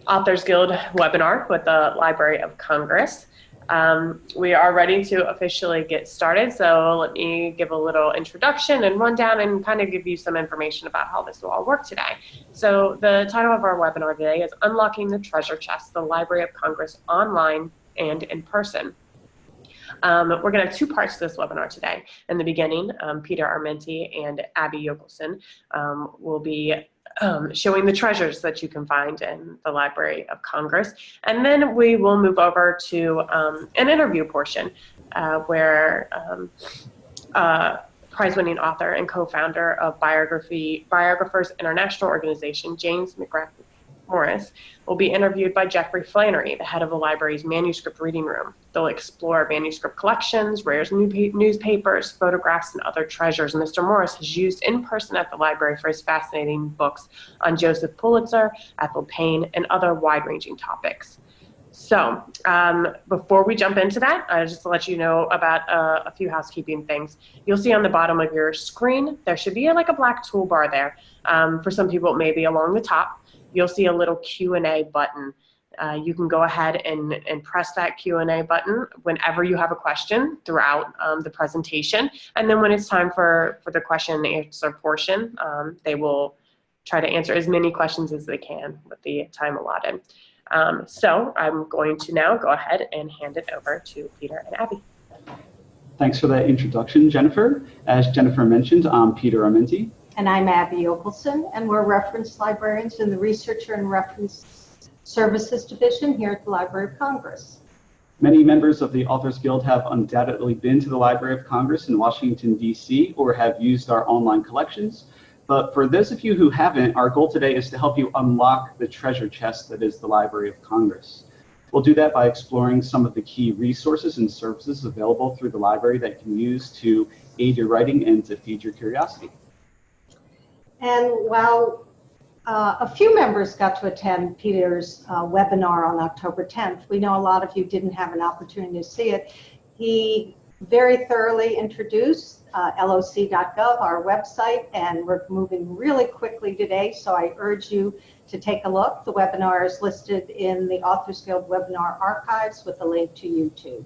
Authors Guild webinar with the Library of Congress. We are ready to officially get started, so let me give a little introduction and rundown and kind of give you some information about how this will all work today. So the title of our webinar today is Unlocking the Treasure Chest, the Library of Congress Online and in Person. We're going to have two parts to this webinar today. In the beginning, Peter Armenti and Abby Yokelson will be showing the treasures that you can find in the Library of Congress. And then we will move over to an interview portion where prize-winning author and co-founder of Biographers International Organization, James McGrath Morris, will be interviewed by Jeffrey Flannery, the head of the library's Manuscript reading room. They'll explore manuscript collections, rare newspapers, photographs, and other treasures Mr. Morris has used in person at the library for his fascinating books on Joseph Pulitzer, Ethel Payne, and other wide-ranging topics. So before we jump into that, just to let you know about a few housekeeping things. You'll see on the bottom of your screen, there should be like a black toolbar there. For some people, it may be along the top. You'll see a little Q&A button. You can go ahead and press that Q&A button whenever you have a question throughout the presentation. And then when it's time for the question and answer portion, they will try to answer as many questions as they can with the time allotted. So I'm going to now go ahead and hand it over to Peter and Abby. Thanks for that introduction, Jennifer. As Jennifer mentioned, I'm Peter Armenti. And I'm Abby Yokelson, and we're reference librarians in the Researcher and Reference Services Division here at the Library of Congress. Many members of the Authors Guild have undoubtedly been to the Library of Congress in Washington, D.C., or have used our online collections. But for those of you who haven't, our goal today is to help you unlock the treasure chest that is the Library of Congress. We'll do that by exploring some of the key resources and services available through the library that you can use to aid your writing and to feed your curiosity. And while a few members got to attend Peter's webinar on October 10th, we know a lot of you didn't have an opportunity to see it. He very thoroughly introduced loc.gov, our website, and we're moving really quickly today, so I urge you to take a look. The webinar is listed in the Authors Guild webinar archives with a link to YouTube.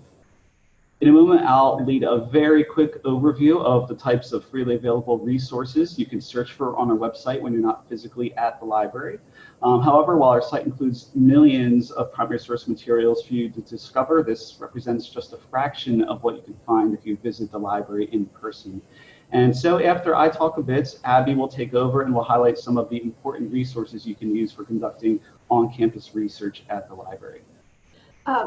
In a moment, I'll lead a very quick overview of the types of freely available resources you can search for on our website when you're not physically at the library. However, while our site includes millions of primary source materials for you to discover, this represents just a fraction of what you can find if you visit the library in person. And so after I talk a bit, Abby will take over and will highlight some of the important resources you can use for conducting on-campus research at the library.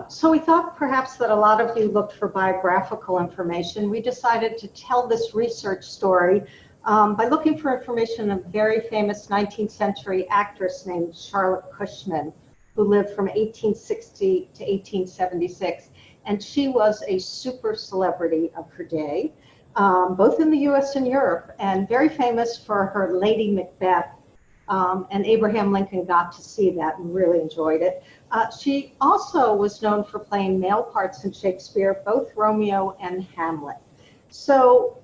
So we thought perhaps that a lot of you looked for biographical information. We decided to tell this research story by looking for information on a very famous 19th century actress named Charlotte Cushman, who lived from 1860 to 1876. And she was a super celebrity of her day, both in the US and Europe, and very famous for her Lady Macbeth. And Abraham Lincoln got to see that and really enjoyed it. She also was known for playing male parts in Shakespeare, both Romeo and Hamlet. So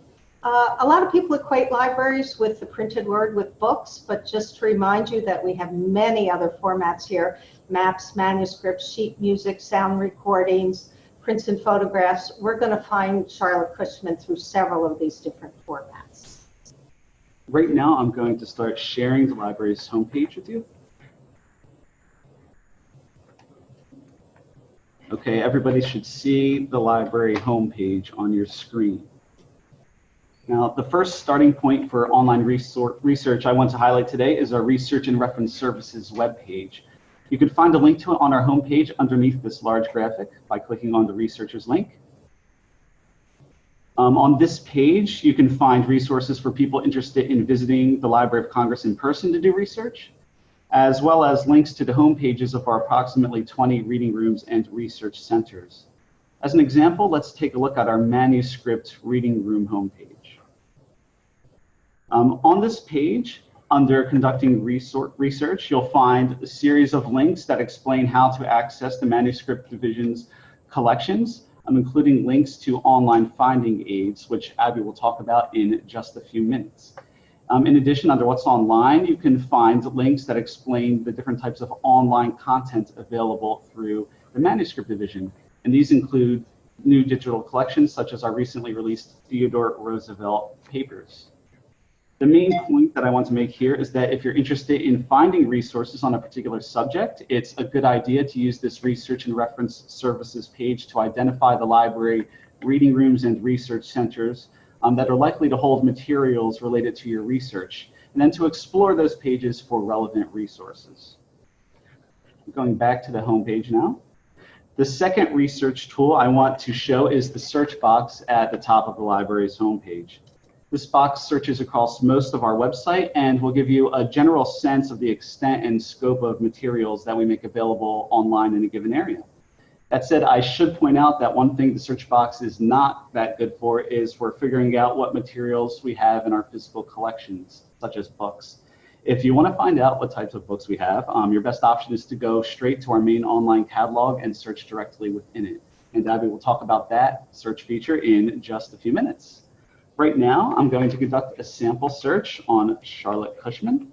a lot of people equate libraries with the printed word with books, but just to remind you that we have many other formats here: maps, manuscripts, sheet music, sound recordings, prints and photographs. We're going to find Charlotte Cushman through several of these different formats. Right now, I'm going to start sharing the library's homepage with you. Okay, everybody should see the library homepage on your screen. Now, the first starting point for online research I want to highlight today is our Research and Reference Services webpage. You can find a link to it on our homepage underneath this large graphic by clicking on the researcher's link. On this page, you can find resources for people interested in visiting the Library of Congress in person to do research, as well as links to the home pages of our approximately 20 reading rooms and research centers. As an example, let's take a look at our Manuscript reading room homepage. On this page, under Conducting Research, you'll find a series of links that explain how to access the Manuscript Division's collections, including links to online finding aids, which Abby will talk about in just a few minutes. In addition, under What's Online, you can find links that explain the different types of online content available through the Manuscript division. And these include new digital collections, such as our recently released Theodore Roosevelt papers. The main point that I want to make here is that if you're interested in finding resources on a particular subject, it's a good idea to use this Research and Reference Services page to identify the library reading rooms and research centers that are likely to hold materials related to your research, and then to explore those pages for relevant resources. Going back to the home page now. The second research tool I want to show is the search box at the top of the library's homepage. This box searches across most of our website and will give you a general sense of the extent and scope of materials that we make available online in a given area. That said, I should point out that one thing the search box is not that good for is for figuring out what materials we have in our physical collections, such as books. If you want to find out what types of books we have, your best option is to go straight to our main online catalog and search directly within it. And Abby will talk about that search feature in just a few minutes. Right now, I'm going to conduct a sample search on Charlotte Cushman.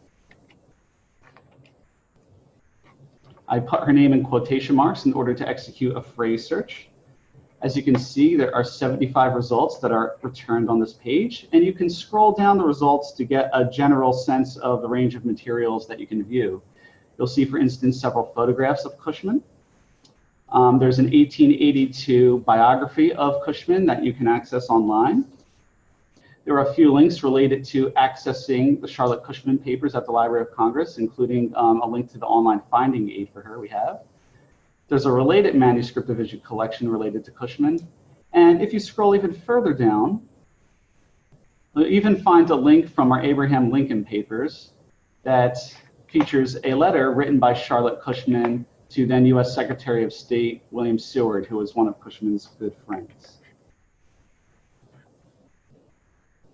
I put her name in quotation marks in order to execute a phrase search. As you can see, there are 75 results that are returned on this page, and you can scroll down the results to get a general sense of the range of materials that you can view. You'll see, for instance, several photographs of Cushman. There's an 1882 biography of Cushman that you can access online. There are a few links related to accessing the Charlotte Cushman papers at the Library of Congress, including a link to the online finding aid for her we have. There's a related Manuscript Division collection related to Cushman. And if you scroll even further down, you'll even find a link from our Abraham Lincoln papers that features a letter written by Charlotte Cushman to then U.S. Secretary of State William Seward, who was one of Cushman's good friends.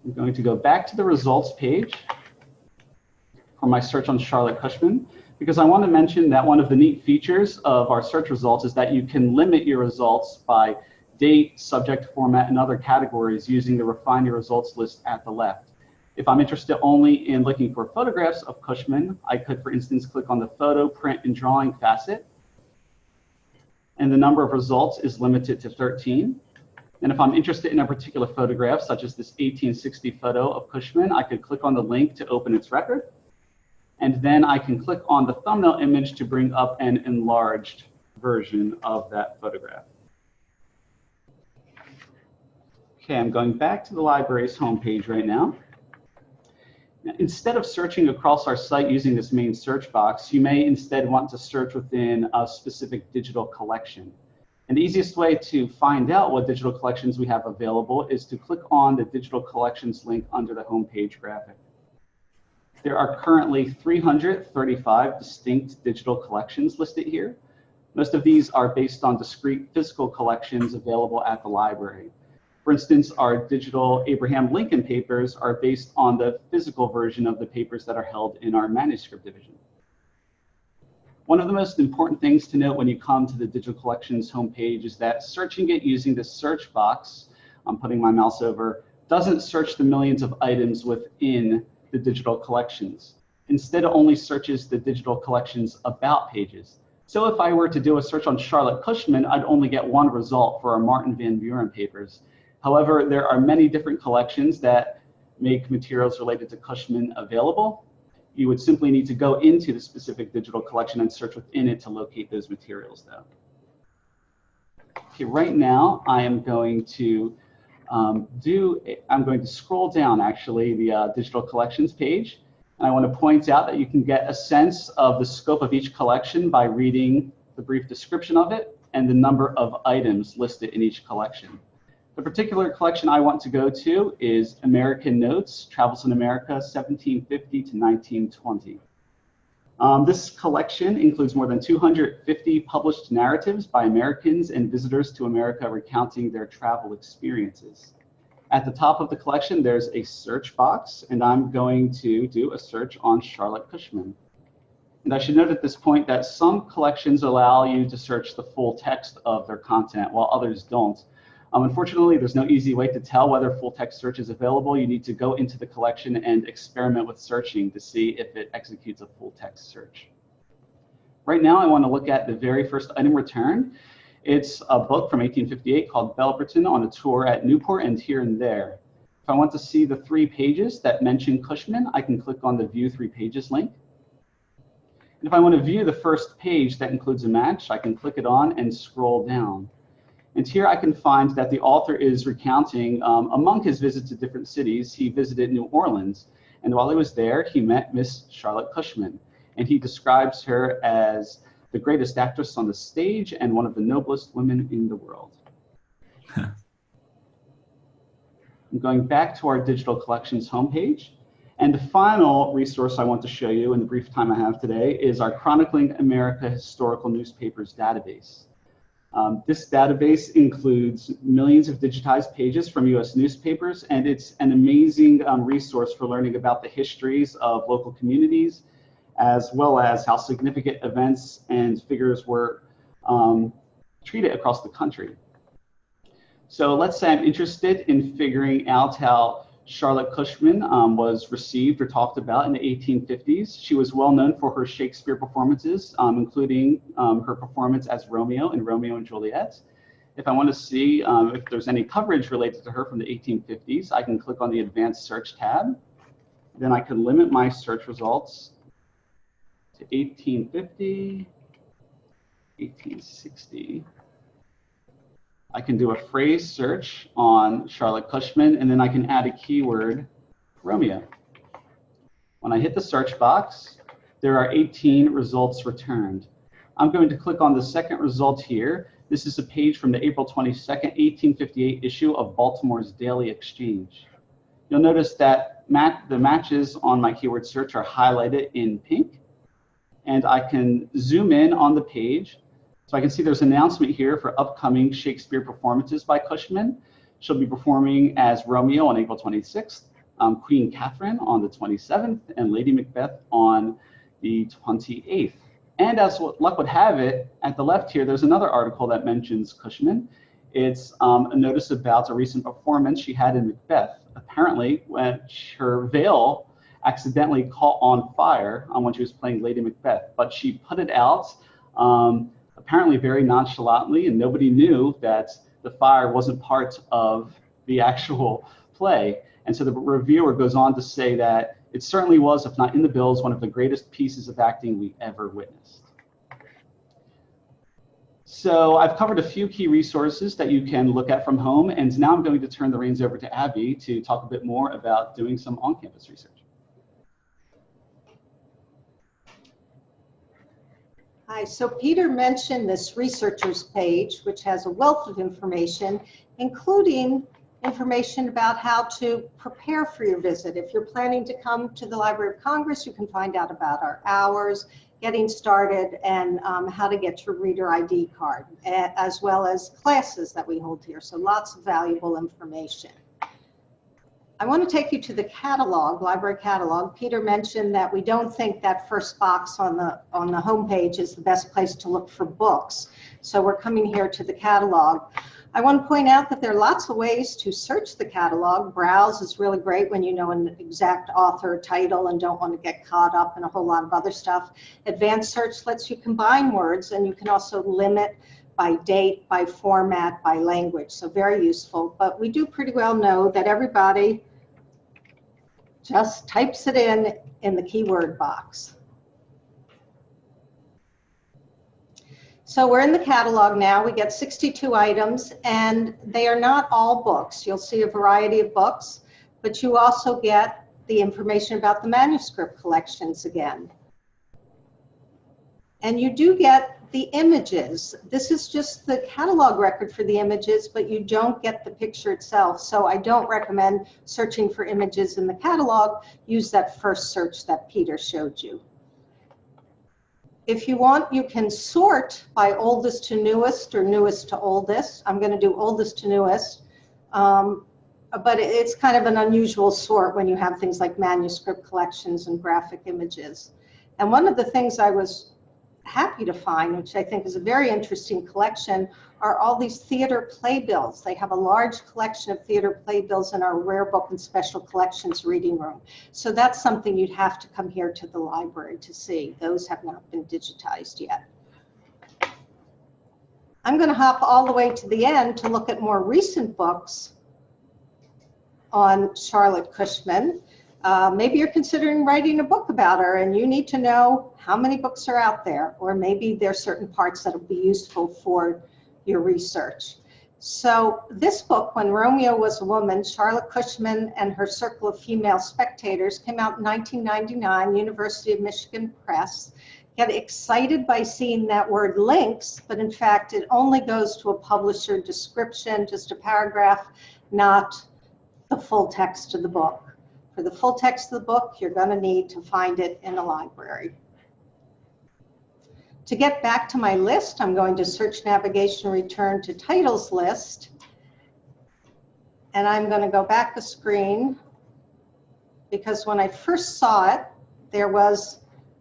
I'm going to go back to the results page for my search on Charlotte Cushman, because I want to mention that one of the neat features of our search results is that you can limit your results by date, subject, format, and other categories using the Refine Your Results list at the left. If I'm interested only in looking for photographs of Cushman, I could, for instance, click on the photo, print, and drawing facet, and the number of results is limited to 13. And if I'm interested in a particular photograph, such as this 1860 photo of Cushman, I could click on the link to open its record. And then I can click on the thumbnail image to bring up an enlarged version of that photograph. Okay, I'm going back to the library's homepage right now. Instead of searching across our site using this main search box, you may instead want to search within a specific digital collection. And the easiest way to find out what digital collections we have available is to click on the digital collections link under the homepage graphic. There are currently 335 distinct digital collections listed here. Most of these are based on discrete physical collections available at the library. For instance, our digital Abraham Lincoln papers are based on the physical version of the papers that are held in our Manuscript division. One of the most important things to note when you come to the digital collections homepage is that searching it using the search box, I'm putting my mouse over, doesn't search the millions of items within the digital collections. Instead, it only searches the digital collections about pages. So if I were to do a search on Charlotte Cushman, I'd only get one result for our Martin Van Buren papers. However, there are many different collections that make materials related to Cushman available. You would simply need to go into the specific digital collection and search within it to locate those materials, though. Okay, right now I am going to scroll down actually the digital collections page. And I want to point out that you can get a sense of the scope of each collection by reading the brief description of it and the number of items listed in each collection. The particular collection I want to go to is American Notes, Travels in America, 1750 to 1920. This collection includes more than 250 published narratives by Americans and visitors to America recounting their travel experiences. At the top of the collection, there's a search box, and I'm going to do a search on Charlotte Cushman. And I should note at this point that some collections allow you to search the full text of their content, while others don't. Unfortunately, there's no easy way to tell whether full text search is available. You need to go into the collection and experiment with searching to see if it executes a full text search. Right now, I want to look at the very first item returned. It's a book from 1858 called Belverton on a Tour at Newport and Here and There. If I want to see the 3 pages that mention Cushman, I can click on the View 3 Pages link. And if I want to view the first page that includes a match, I can click it on and scroll down. And here I can find that the author is recounting among his visits to different cities, he visited New Orleans. And while he was there, he met Miss Charlotte Cushman. And he describes her as the greatest actress on the stage and one of the noblest women in the world. I'm going back to our digital collections homepage. And the final resource I want to show you in the brief time I have today is our Chronicling America Historical Newspapers database. This database includes millions of digitized pages from US newspapers, and it's an amazing resource for learning about the histories of local communities, as well as how significant events and figures were treated across the country. So let's say I'm interested in figuring out how Charlotte Cushman was received or talked about in the 1850s. She was well known for her Shakespeare performances, including her performance as Romeo in Romeo and Juliet. If I want to see if there's any coverage related to her from the 1850s, I can click on the Advanced Search tab. Then I can limit my search results to 1850, 1860. I can do a phrase search on Charlotte Cushman, and then I can add a keyword, Romeo. When I hit the search box, there are 18 results returned. I'm going to click on the second result here. This is a page from the April 22nd, 1858 issue of Baltimore's Daily Exchange. You'll notice that the matches on my keyword search are highlighted in pink, and I can zoom in on the page. So I can see there's an announcement here for upcoming Shakespeare performances by Cushman. She'll be performing as Romeo on April 26th, Queen Catherine on the 27th, and Lady Macbeth on the 28th. And as luck would have it, at the left here, there's another article that mentions Cushman. It's a notice about a recent performance she had in Macbeth. Apparently, when her veil accidentally caught on fire when she was playing Lady Macbeth, but she put it out apparently very nonchalantly, and nobody knew that the fire wasn't part of the actual play. And so the reviewer goes on to say that it certainly was, if not in the bills, one of the greatest pieces of acting we ever witnessed. So I've covered a few key resources that you can look at from home, and now I'm going to turn the reins over to Abby to talk a bit more about doing some on-campus research. Hi, so Peter mentioned this researchers page, which has a wealth of information, including information about how to prepare for your visit. If you're planning to come to the Library of Congress, you can find out about our hours, getting started, and how to get your reader ID card, as well as classes that we hold here. So lots of valuable information. I want to take you to the catalog, library catalog. Peter mentioned that we don't think that first box on the home page is the best place to look for books. So we're coming here to the catalog. I want to point out that there are lots of ways to search the catalog. Browse is really great when you know an exact author title and don't want to get caught up in a whole lot of other stuff. Advanced search lets you combine words, and you can also limit by date, by format, by language. So very useful. But we do pretty well know that everybody just types it in the keyword box. So we're in the catalog now. We get 62 items, and they are not all books. You'll see a variety of books, but you also get the information about the manuscript collections again. And you do get the images. This is just the catalog record for the images, but you don't get the picture itself. So I don't recommend searching for images in the catalog. Use that first search that Peter showed you. If you want, you can sort by oldest to newest or newest to oldest. I'm going to do oldest to newest. But it's kind of an unusual sort when you have things like manuscript collections and graphic images. And one of the things I was happy to find, which I think is a very interesting collection, are all these theater playbills. They have a large collection of theater playbills in our rare book and special collections reading room. So that's something you'd have to come here to the library to see. Those have not been digitized yet. I'm going to hop all the way to the end to look at more recent books on Charlotte Cushman. Maybe you're considering writing a book about her and you need to know how many books are out there, or maybe there are certain parts that will be useful for your research. So this book, When Romeo Was a Woman, Charlotte Cushman and Her Circle of Female Spectators, came out in 1999, University of Michigan Press. Get excited by seeing that word links, but in fact it only goes to a publisher description, just a paragraph, not the full text of the book. For the full text of the book, you're going to need to find it in a library. To get back to my list, I'm going to search navigation, return to titles list, and I'm going to go back a screen because when I first saw it, there was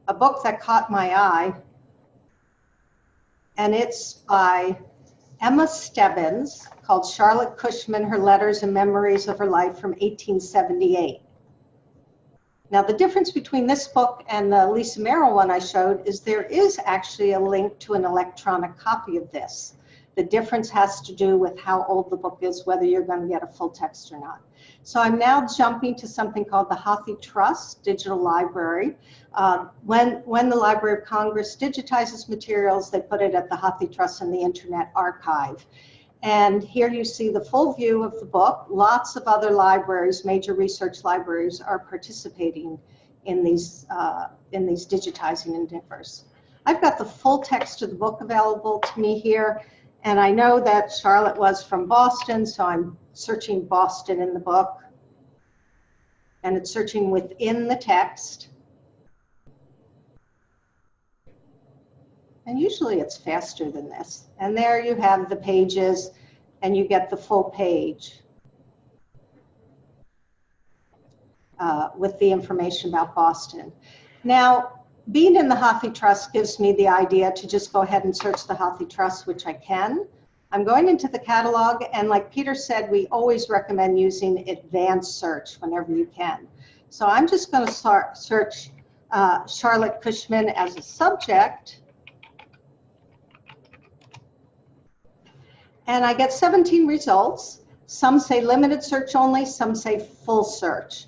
a book that caught my eye, and it's by Emma Stebbins, called Charlotte Cushman, Her Letters and Memories of Her Life from 1878. Now, the difference between this book and the Lisa Merrill one I showed is there is actually a link to an electronic copy of this. The difference has to do with how old the book is, whether you're going to get a full text or not. So I'm now jumping to something called the HathiTrust Digital Library. When the Library of Congress digitizes materials, they put it at the HathiTrust in the Internet Archive. And here you see the full view of the book. Lots of other libraries, major research libraries, are participating in these digitizing endeavors. I've got the full text of the book available to me here, and I know that Charlotte was from Boston, so I'm searching Boston in the book, and it's searching within the text. And usually it's faster than this. And there you have the pages, and you get the full page with the information about Boston. Now, being in the HathiTrust gives me the idea to just go ahead and search the HathiTrust, which I can. I'm going into the catalog, and like Peter said, we always recommend using advanced search whenever you can. So I'm just going to search Charlotte Cushman as a subject. And I get 17 results. Some say limited search only, some say full search.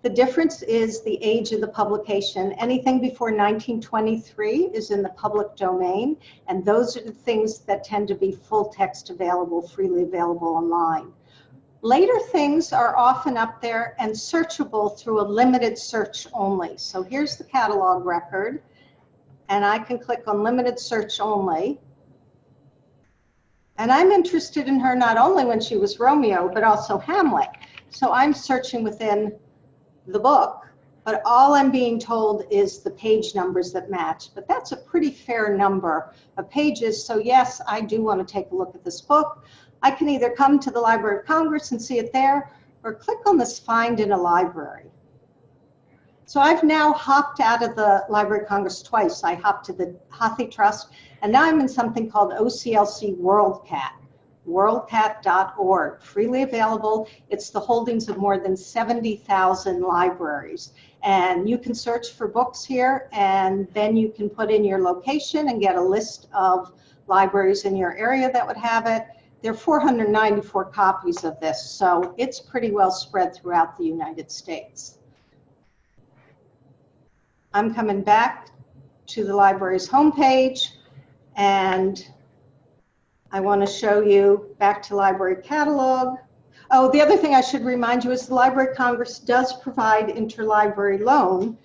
The difference is the age of the publication. Anything before 1923 is in the public domain, and those are the things that tend to be full text available, freely available online. Later things are often up there and searchable through a limited search only. So here's the catalog record, and I can click on limited search only. And I'm interested in her not only when she was Romeo, but also Hamlet. So I'm searching within the book, but all I'm being told is the page numbers that match. But that's a pretty fair number of pages. So yes, I do want to take a look at this book. I can either come to the Library of Congress and see it there, or click on this Find in a Library. So I've now hopped out of the Library of Congress twice. I hopped to the HathiTrust, and now I'm in something called OCLC WorldCat, worldcat.org, freely available. It's the holdings of more than 70,000 libraries. And you can search for books here, and then you can put in your location and get a list of libraries in your area that would have it. There are 494 copies of this, so it's pretty well spread throughout the United States. I'm coming back to the library's homepage, and I want to show you back to library catalog. Oh, the other thing I should remind you is the Library of Congress does provide interlibrary loan.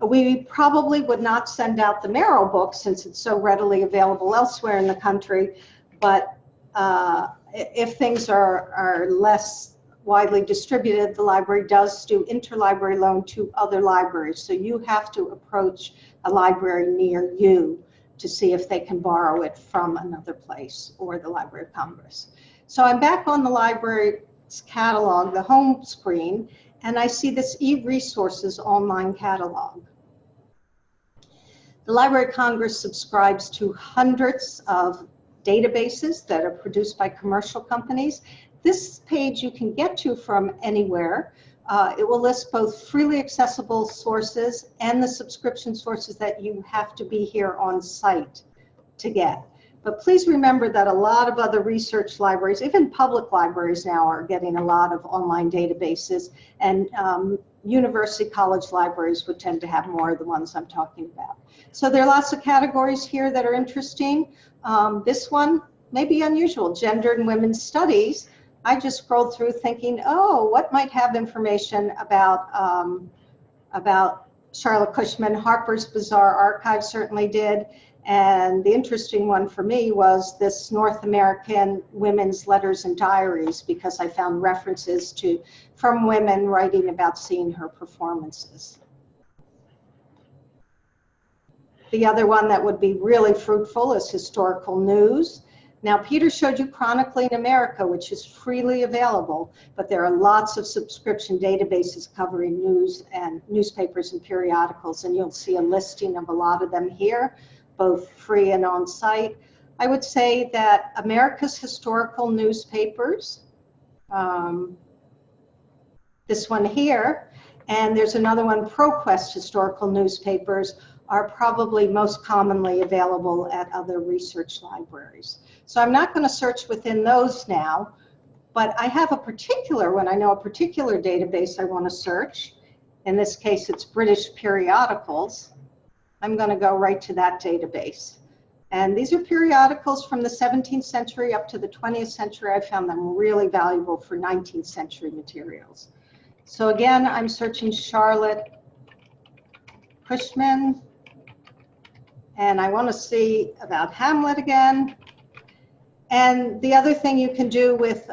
We probably would not send out the Merrill book since it's so readily available elsewhere in the country, but if things are less widely distributed, the library does do interlibrary loan to other libraries. So you have to approach a library near you to see if they can borrow it from another place or the Library of Congress. So I'm back on the library's catalog, the home screen, and I see this e-resources online catalog. The Library of Congress subscribes to hundreds of databases that are produced by commercial companies. This page you can get to from anywhere. It will list both freely accessible sources and the subscription sources that you have to be here on site to get. But please remember that a lot of other research libraries, even public libraries now, are getting a lot of online databases, and university college libraries would tend to have more of the ones I'm talking about. So there are lots of categories here that are interesting. This one may be unusual, gender and women's studies. I just scrolled through thinking, oh, what might have information about Charlotte Cushman. Harper's Bazaar Archive certainly did. And the interesting one for me was this North American women's letters and diaries, because I found references from women writing about seeing her performances. The other one that would be really fruitful is historical news. Now, Peter showed you Chronicling America, which is freely available, but there are lots of subscription databases covering news and newspapers and periodicals, and you'll see a listing of a lot of them here, both free and on site. I would say that America's historical newspapers, this one here, and there's another one, ProQuest historical newspapers, are probably most commonly available at other research libraries. So I'm not going to search within those now, but I have a particular, when I know a particular database I want to search, in this case it's British periodicals, I'm going to go right to that database. And these are periodicals from the 17th century up to the 20th century. I found them really valuable for 19th century materials. So again, I'm searching Charlotte Cushman, and I want to see about Hamlet again. And the other thing you can do with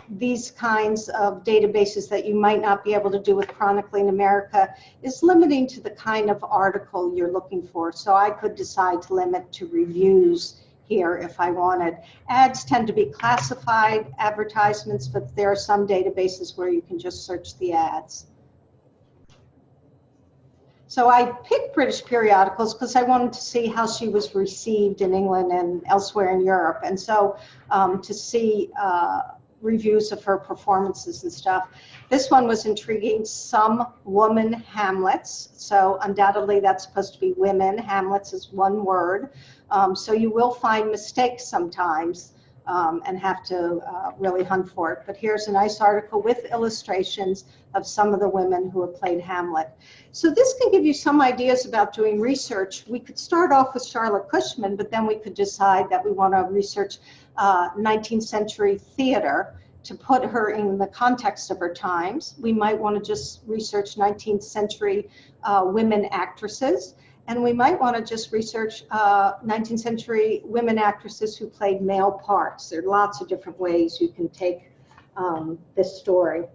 these kinds of databases that you might not be able to do with Chronicling America is limiting to the kind of article you're looking for. So I could decide to limit to reviews here if I wanted. Ads tend to be classified advertisements, but there are some databases where you can just search the ads. So I picked British periodicals because I wanted to see how she was received in England and elsewhere in Europe. And so to see reviews of her performances and stuff. This one was intriguing, Some Woman Hamlets. So undoubtedly that's supposed to be women. Hamlets is one word. So you will find mistakes sometimes and have to really hunt for it. But here's a nice article with illustrations of some of the women who have played Hamlet. So this can give you some ideas about doing research. We could start off with Charlotte Cushman, but then we could decide that we want to research 19th century theater to put her in the context of her times. We might want to just research 19th century women actresses. And we might want to just research 19th century women actresses who played male parts. There are lots of different ways you can take this story.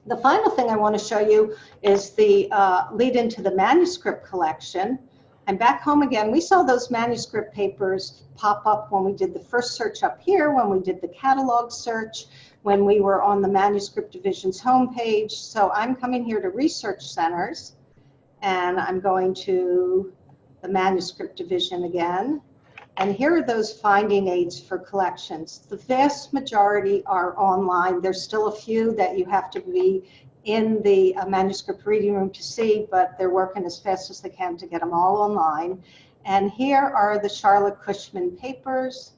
The final thing I want to show you is the lead into the manuscript collection. And back home again, we saw those manuscript papers pop up when we did the first search up here, when we did the catalog search, when we were on the manuscript division's homepage. So I'm coming here to research centers. And I'm going to the manuscript division again. And here are those finding aids for collections. The vast majority are online. There's still a few that you have to be in the manuscript reading room to see, but they're working as fast as they can to get them all online. And here are the Charlotte Cushman papers,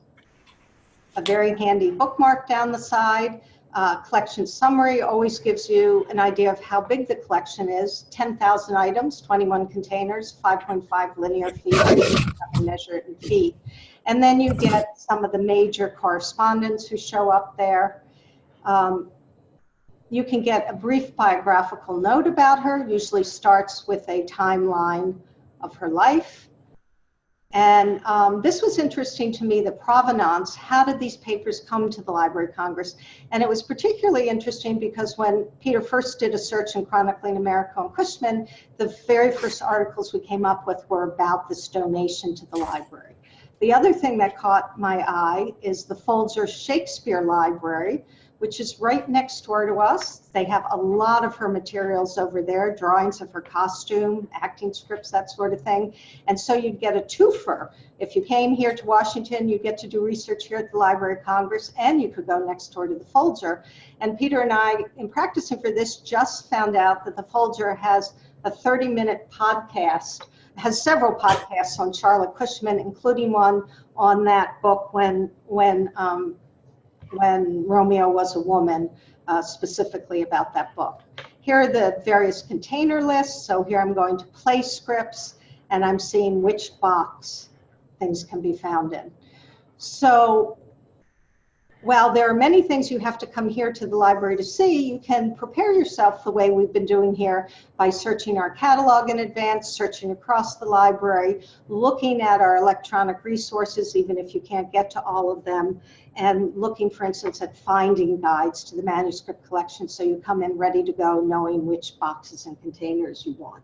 a very handy bookmark down the side. Collection summary always gives you an idea of how big the collection is. 10,000 items, 21 containers, 5.5 linear feet. You have to measure it in feet. And then you get some of the major correspondents who show up there. You can get a brief biographical note about her, usually starts with a timeline of her life. And this was interesting to me, the provenance. How did these papers come to the Library of Congress? And it was particularly interesting because when Peter first did a search in Chronicling America on Cushman, the very first articles we came up with were about this donation to the library. The other thing that caught my eye is the Folger Shakespeare Library, which is right next door to us. They have a lot of her materials over there, drawings of her costume, acting scripts, that sort of thing. And so you'd get a twofer. If you came here to Washington, you get to do research here at the Library of Congress, and you could go next door to the Folger. And Peter and I, in practicing for this, just found out that the Folger has a 30-minute podcast, has several podcasts on Charlotte Cushman, including one on that book when Romeo was a woman, specifically about that book. Here are the various container lists. So here I'm going to place scripts, and I'm seeing which box things can be found in. So while there are many things you have to come here to the library to see, you can prepare yourself the way we've been doing here by searching our catalog in advance, searching across the library, looking at our electronic resources, even if you can't get to all of them, and looking, for instance, at finding guides to the manuscript collection so you come in ready to go knowing which boxes and containers you want.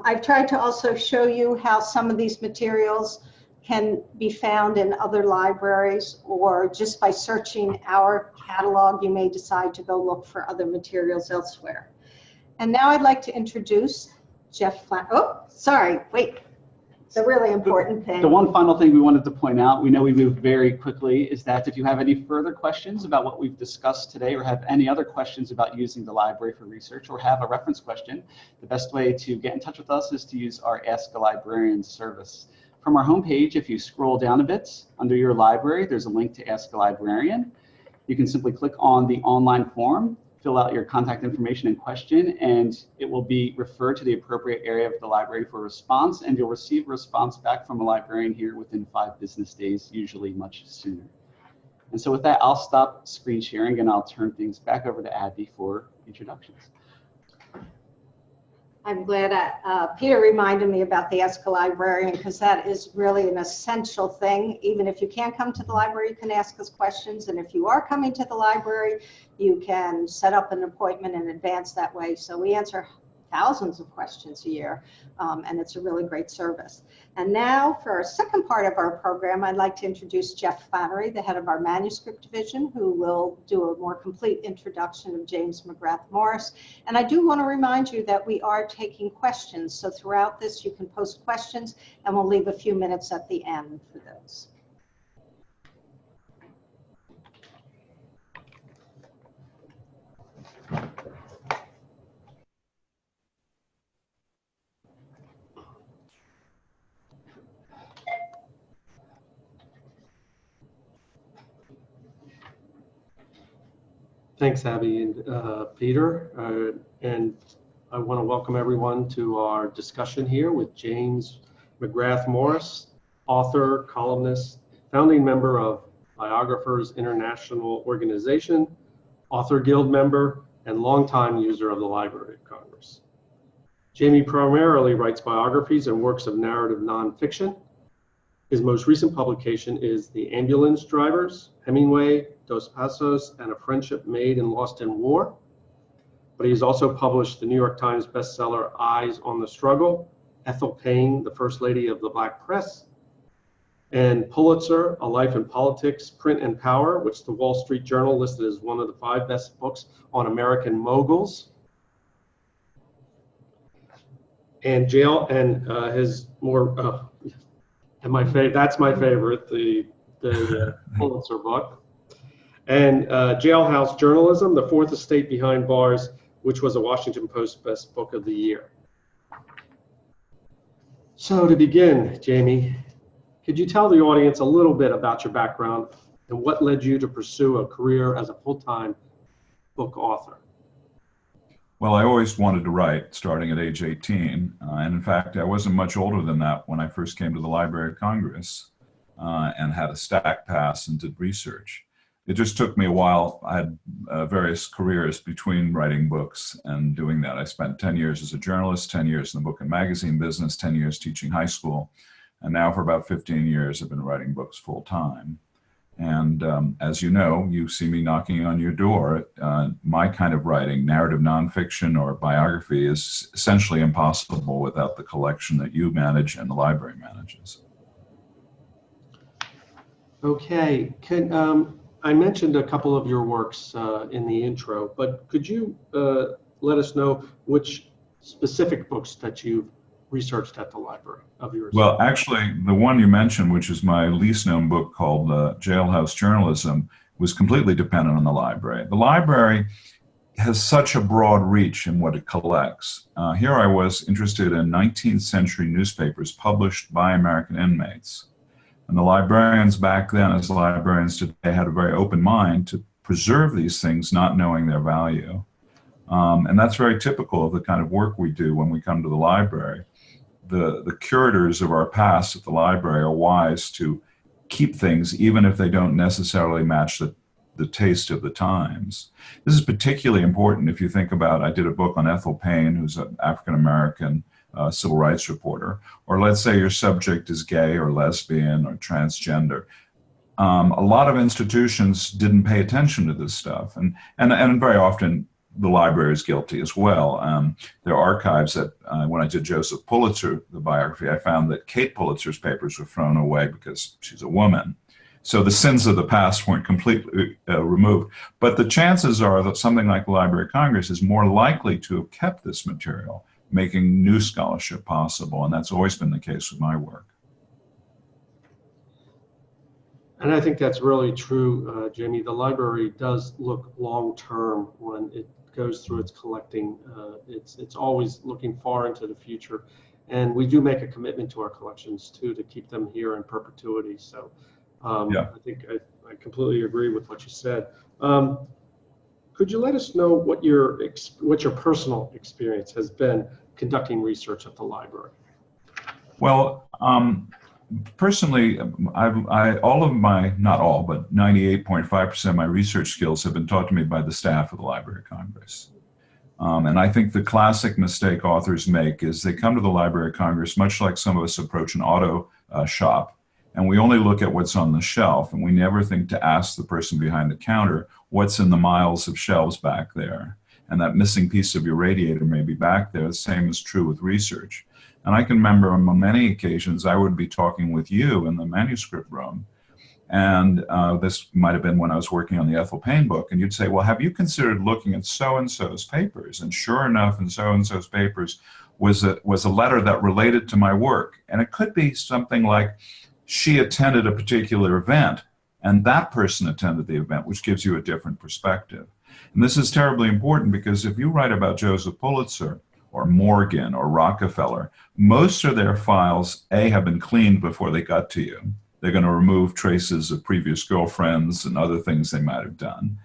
I've tried to also show you how some of these materials can be found in other libraries, or just by searching our catalog, you may decide to go look for other materials elsewhere. And now I'd like to introduce Jeff Flannery. Oh, sorry, wait. It's a really important thing. The one final thing we wanted to point out, we know we moved very quickly, is that if you have any further questions about what we've discussed today, or have any other questions about using the library for research, or have a reference question, the best way to get in touch with us is to use our Ask a Librarian service. From our homepage, if you scroll down a bit, under your library, there's a link to Ask a Librarian. You can simply click on the online form, fill out your contact information and question, and it will be referred to the appropriate area of the library for a response, and you'll receive a response back from a librarian here within 5 business days, usually much sooner. And so with that, I'll stop screen sharing and I'll turn things back over to Abby for introductions. I'm glad Peter reminded me about the Ask a Librarian, because that is really an essential thing. Even if you can't come to the library, you can ask us questions. And if you are coming to the library, you can set up an appointment in advance that way. So we answer thousands of questions a year, and it's a really great service. And now for our second part of our program, I'd like to introduce Jeff Flannery, the head of our manuscript division, who will do a more complete introduction of James McGrath Morris. And I do want to remind you that we are taking questions. So throughout this, you can post questions, and we'll leave a few minutes at the end for those. Thanks, Abby and Peter. And I want to welcome everyone to our discussion here with James McGrath Morris, author, columnist, founding member of Biographers International Organization, author guild member, and longtime user of the Library of Congress. Jamie primarily writes biographies and works of narrative nonfiction. His most recent publication is The Ambulance Drivers, Hemingway, Dos Passos, and A Friendship Made and Lost in War. But he's also published the New York Times bestseller, Eyes on the Struggle, Ethel Payne, the First Lady of the Black Press, and Pulitzer, A Life in Politics, Print and Power, which the Wall Street Journal listed as one of the 5 best books on American moguls. And his more, that's my favorite, the Pulitzer book. And Jailhouse Journalism, The Fourth Estate Behind Bars, which was a Washington Post Best Book of the Year. So to begin, Jamie, could you tell the audience a little bit about your background and what led you to pursue a career as a full-time book author? Well, I always wanted to write, starting at age 18. And in fact, I wasn't much older than that when I first came to the Library of Congress and had a stack pass and did research. It just took me a while. I had various careers between writing books and doing that. I spent 10 years as a journalist, 10 years in the book and magazine business, 10 years teaching high school. And now for about 15 years, I've been writing books full time. And as you know, you see me knocking on your door. My kind of writing, narrative nonfiction or biography, is essentially impossible without the collection that you manage and the library manages. Okay, I mentioned a couple of your works in the intro, but could you let us know which specific books that you've researched at the library of yours? Well, actually, the one you mentioned, which is my least known book called Jailhouse Journalism, was completely dependent on the library. The library has such a broad reach in what it collects. Here I was interested in 19th century newspapers published by American inmates. And the librarians back then, as librarians today, had a very open mind to preserve these things, not knowing their value. And that's very typical of the kind of work we do when we come to the library. The curators of our past at the library are wise to keep things even if they don't necessarily match the taste of the times. This is particularly important if you think about, I did a book on Ethel Payne, who's an African-American civil rights reporter, or let's say your subject is gay or lesbian or transgender. A lot of institutions didn't pay attention to this stuff, and very often the library is guilty as well. There are archives that, when I did Joseph Pulitzer, the biography, I found that Kate Pulitzer's papers were thrown away because she's a woman. So the sins of the past weren't completely removed. But the chances are that something like the Library of Congress is more likely to have kept this material, making new scholarship possible. And that's always been the case with my work. And I think that's really true, Jamie. The library does look long-term when it goes through its collecting. It's always looking far into the future. And we do make a commitment to our collections, too, to keep them here in perpetuity. So yeah. I think I completely agree with what you said. Could you let us know what your personal experience has been conducting research at the library? Well, personally, all of my, not all, but 98.5% of my research skills have been taught to me by the staff of the Library of Congress. And I think the classic mistake authors make is they come to the Library of Congress much like some of us approach an auto shop, and we only look at what's on the shelf, and we never think to ask the person behind the counter what's in the miles of shelves back there. And that missing piece of your radiator may be back there. The same is true with research. And I can remember on many occasions I would be talking with you in the manuscript room, and this might have been when I was working on the Ethel Payne book, and you'd say, well, have you considered looking at so-and-so's papers? And sure enough, in so-and-so's papers was a letter that related to my work. And it could be something like, she attended a particular event, and that person attended the event, which gives you a different perspective. And this is terribly important because if you write about Joseph Pulitzer or Morgan or Rockefeller, most of their files, A, have been cleaned before they got to you. They're going to remove traces of previous girlfriends and other things they might have done.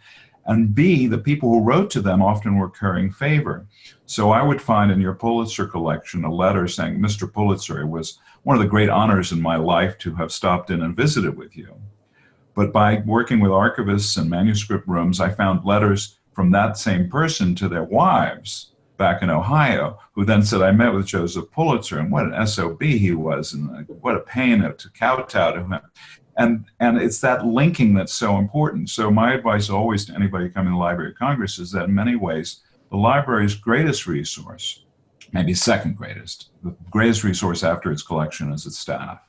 And B, the people who wrote to them often were currying favor. So I would find in your Pulitzer collection a letter saying, Mr. Pulitzer, it was one of the great honors in my life to have stopped in and visited with you. But by working with archivists and manuscript rooms, I found letters from that same person to their wives back in Ohio, who then said, I met with Joseph Pulitzer, and what an SOB he was, and what a pain to kowtow to him. And it's that linking that's so important. So my advice always to anybody coming to the Library of Congress is that in many ways, the library's greatest resource, maybe second greatest, the greatest resource after its collection is its staff.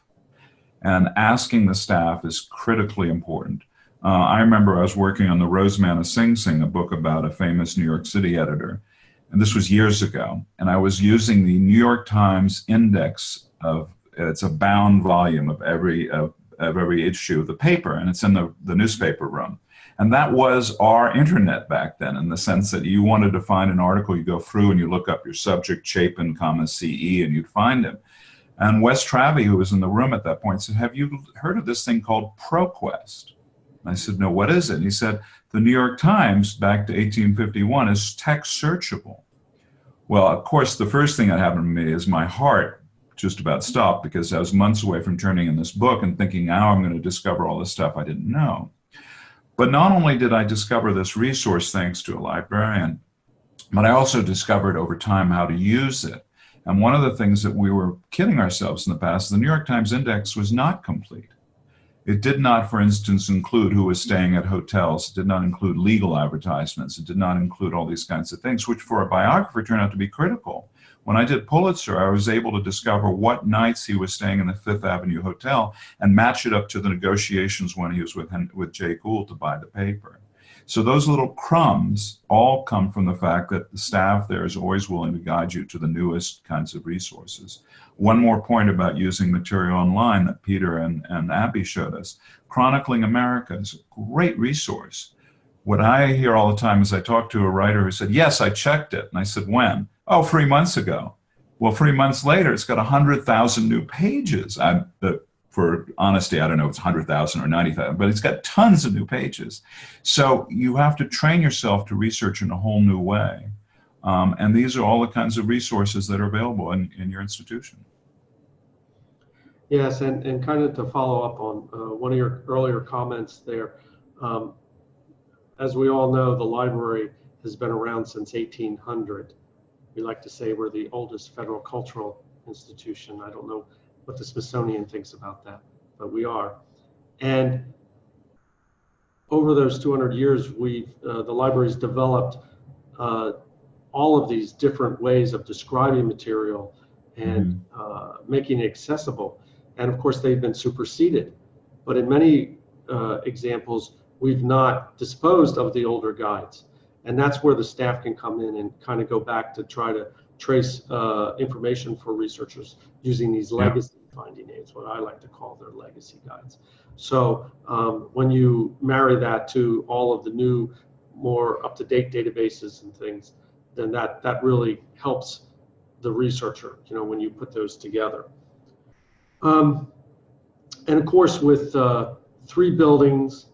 And asking the staff is critically important. I remember I was working on the Rosemanna Sing Sing, a book about a famous New York City editor. And this was years ago. And I was using the New York Times index of, it's a bound volume of every issue of the paper, and it's in the newspaper room. And that was our internet back then, in the sense that you wanted to find an article, you go through and you look up your subject, Chapin, CE, and you'd find him. And Wes Travey, who was in the room at that point, said, have you heard of this thing called ProQuest? And I said, no, what is it? And he said, the New York Times, back to 1851, is text searchable. Well, of course, the first thing that happened to me is my heart just about stopped, because I was months away from turning in this book and thinking, now I'm going to discover all this stuff I didn't know. But not only did I discover this resource thanks to a librarian, but I also discovered over time how to use it. And one of the things that we were kidding ourselves in the past, the New York Times index was not complete. It did not, for instance, include who was staying at hotels. It did not include legal advertisements. It did not include all these kinds of things, which for a biographer turned out to be critical. When I did Pulitzer, I was able to discover what nights he was staying in the Fifth Avenue Hotel and match it up to the negotiations when he was with Jay Gould to buy the paper. So those little crumbs all come from the fact that the staff there is always willing to guide you to the newest kinds of resources. One more point about using material online that Peter and Abby showed us. Chronicling America is a great resource. What I hear all the time is I talk to a writer who said, yes, I checked it. And I said, when? Oh, 3 months ago. Well, 3 months later, it's got 100,000 new pages. For honesty, I don't know if it's 100,000 or 90,000, but it's got tons of new pages. So you have to train yourself to research in a whole new way. And these are all the kinds of resources that are available in your institution. Yes, and kind of to follow up on one of your earlier comments there, as we all know, the library has been around since 1800. We like to say we're the oldest federal cultural institution. I don't know what the Smithsonian thinks about that, but we are. And over those 200 years, the library's developed all of these different ways of describing material and making it accessible. And of course, they've been superseded. But in many examples, we've not disposed of the older guides. And that's where the staff can come in and kind of go back to try to trace information for researchers using these legacy finding aids, what I like to call their legacy guides. So when you marry that to all of the new, more up-to-date databases and things, then that really helps the researcher, when you put those together. And of course, with 3 buildings,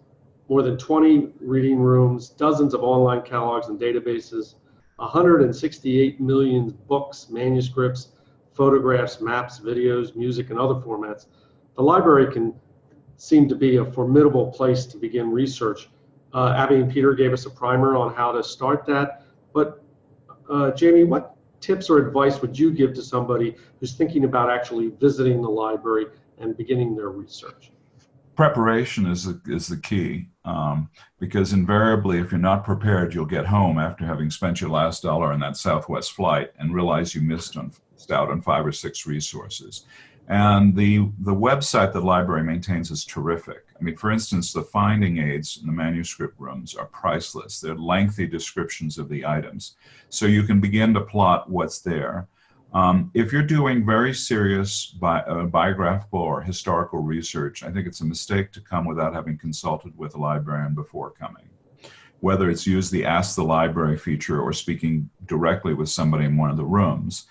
more than 20 reading rooms, dozens of online catalogs and databases, 168 million books, manuscripts, photographs, maps, videos, music, and other formats, the library can seem to be a formidable place to begin research. Abby and Peter gave us a primer on how to start that, but Jamie, what tips or advice would you give to somebody who's thinking about actually visiting the library and beginning their research? Preparation is the key, because invariably, if you're not prepared, you'll get home after having spent your last dollar on that Southwest flight and realize you missed out on 5 or 6 resources. And the website the library maintains is terrific. I mean, for instance, the finding aids in the manuscript rooms are priceless. They're lengthy descriptions of the items, so you can begin to plot what's there. If you're doing very serious biographical or historical research, I think it's a mistake to come without having consulted with a librarian before coming. Whether it's used the Ask the Library feature or speaking directly with somebody in one of the rooms.